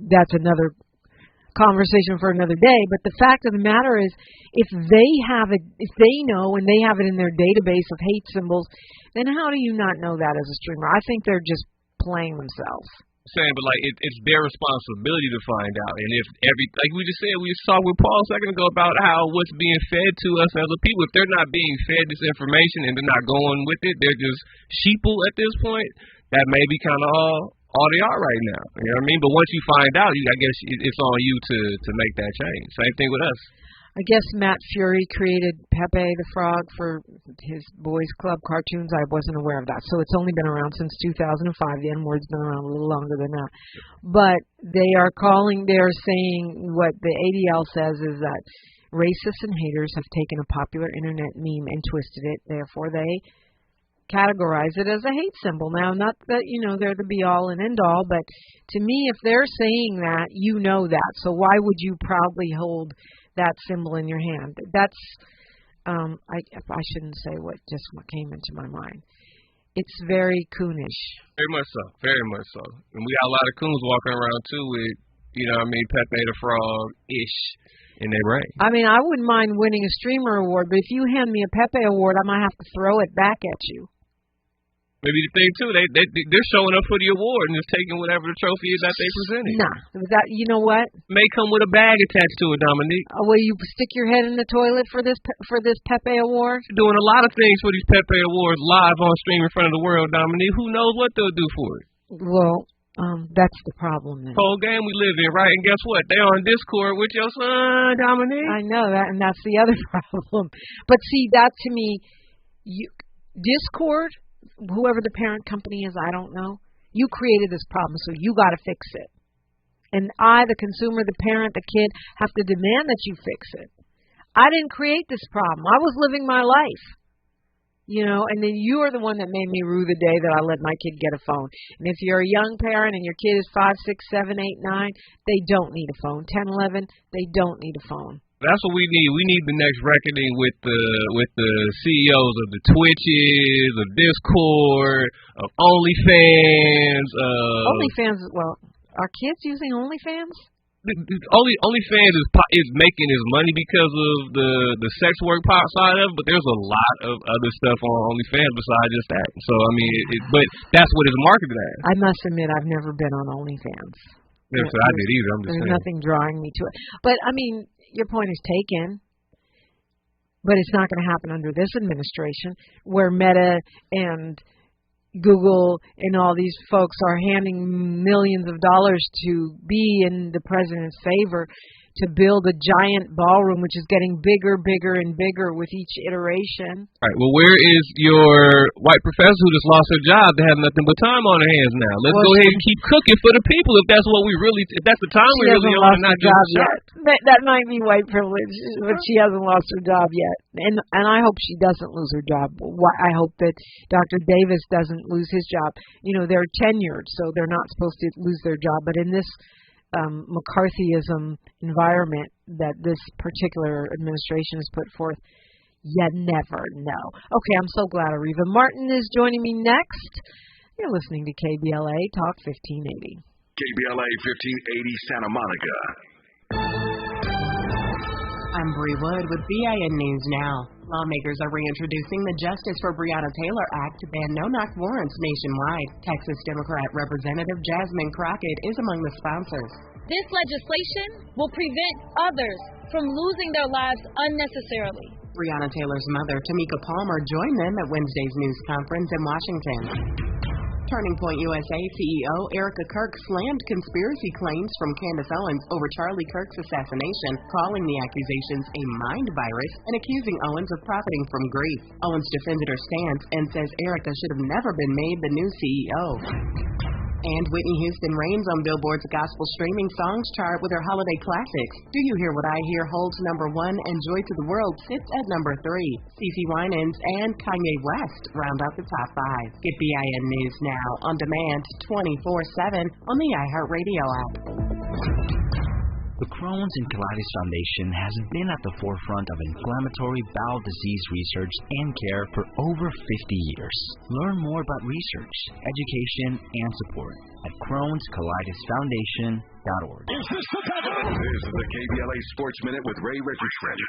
that's another conversation for another day. But the fact of the matter is, if they have it, if they know and they have it in their database of hate symbols, then how do you not know that as a streamer? I think they're just playing themselves. Saying, but like it's their responsibility to find out, and if like we just said, we saw with Paul a second ago about how what's being fed to us as a people, if they're not being fed this information and they're not going with it, they're just sheeple at this point. That may be kind of all they are right now. You know what I mean? But once you find out, I guess it's on you to make that change. Same thing with us. I guess Matt Fury created Pepe the Frog for his Boys Club cartoons. I wasn't aware of that. So it's only been around since 2005. The N-word's been around a little longer than that. But they are saying what the ADL says is that racists and haters have taken a popular internet meme and twisted it. Therefore, they categorize it as a hate symbol. Now, not that, you know, they're the be-all and end-all, but to me, if they're saying that, you know that. So why would you proudly hold that symbol in your hand? That's I shouldn't say what came into my mind. It's very coonish. Very much so. Very much so. And we got a lot of coons walking around too with, you know what I mean, Pepe the Frog-ish in their brain. I mean, I wouldn't mind winning a streamer award, but if you hand me a Pepe award, I might have to throw it back at you. Maybe the thing too, they're showing up for the award and just taking whatever the trophy is that they presented. Nah, you know what? May come with a bag attached to it, Dominique. Will you stick your head in the toilet for this Pepe Award? Doing a lot of things for these Pepe Awards live on stream in front of the world, Dominique. Who knows what they'll do for it? Well, that's the problem then. Whole game we live in, right? And guess what? They're on Discord with your son, Dominique. I know that, and that's the other problem. But see, that to me, Discord, whoever the parent company is, I don't know. You created this problem, so you got to fix it. And I, the consumer, the parent, the kid, have to demand that you fix it. I didn't create this problem. I was living my life. And then you are the one that made me rue the day that I let my kid get a phone. And if you're a young parent and your kid is 5, 6, 7, 8, 9, they don't need a phone. 10, 11, they don't need a phone. That's what we need. We need the next reckoning with the CEOs of the Twitches, of Discord, of OnlyFans. OnlyFans, well, are kids using OnlyFans? OnlyFans is making his money because of the sex work side of it, but there's a lot of other stuff on OnlyFans besides just that. So I mean, but that's what it's marketed as. I must admit, I've never been on OnlyFans. Never said I did either. I'm just saying. There's nothing drawing me to it. But I mean, your point is taken. But it's not going to happen under this administration, where Meta and Google and all these folks are handing millions of dollars to be in the president's favor to build a giant ballroom, which is getting bigger and bigger with each iteration. All right. Well, where is your white professor who just lost her job to have nothing but time on her hands now? Let's go ahead and keep cooking for the people if that's what if that's the time we really on, not just yet. That might be white privilege, but she hasn't lost her job yet. And I hope she doesn't lose her job. I hope that Dr. Davis doesn't lose his job. They're tenured, so they're not supposed to lose their job. But in this McCarthyism environment that this particular administration has put forth, you never know. Okay, I'm so glad Ariva Martin is joining me next. You're listening to KBLA Talk 1580. KBLA 1580 Santa Monica. I'm Bree Wood with BIN News Now. Lawmakers are reintroducing the Justice for Breonna Taylor Act to ban no-knock warrants nationwide. Texas Democrat Representative Jasmine Crockett is among the sponsors. This legislation will prevent others from losing their lives unnecessarily. Breonna Taylor's mother, Tamika Palmer, joined them at Wednesday's news conference in Washington. Turning Point USA CEO Erica Kirk slammed conspiracy claims from Candace Owens over Charlie Kirk's assassination, calling the accusations a mind virus and accusing Owens of profiting from grief. Owens defended her stance and says Erica should have never been made the new CEO. And Whitney Houston reigns on Billboard's gospel streaming songs chart with her holiday classics. Do You Hear What I Hear holds number 1 and Joy to the World sits at number 3. CeCe Winans and Kanye West round out the top 5. Get BIN News Now on demand 24/7 on the iHeartRadio app. The Crohn's and Colitis Foundation has been at the forefront of inflammatory bowel disease research and care for over 50 years. Learn more about research, education, and support at Crohn'sColitisFoundation.org. This is the KBLA Sports Minute with Ray Richardson.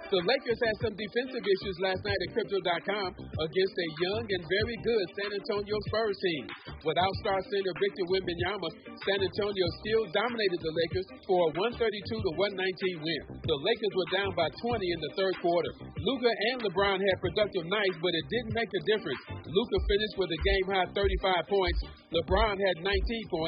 The Lakers had some defensive issues last night at Crypto.com against a young and very good San Antonio Spurs team. Without star center Victor Wembanyama, San Antonio still dominated the Lakers for a 132-119 win. The Lakers were down by 20 in the third quarter. Luka and LeBron had productive nights, but it didn't make a difference. Luka finished with a game-high 35 points. LeBron had 19 points.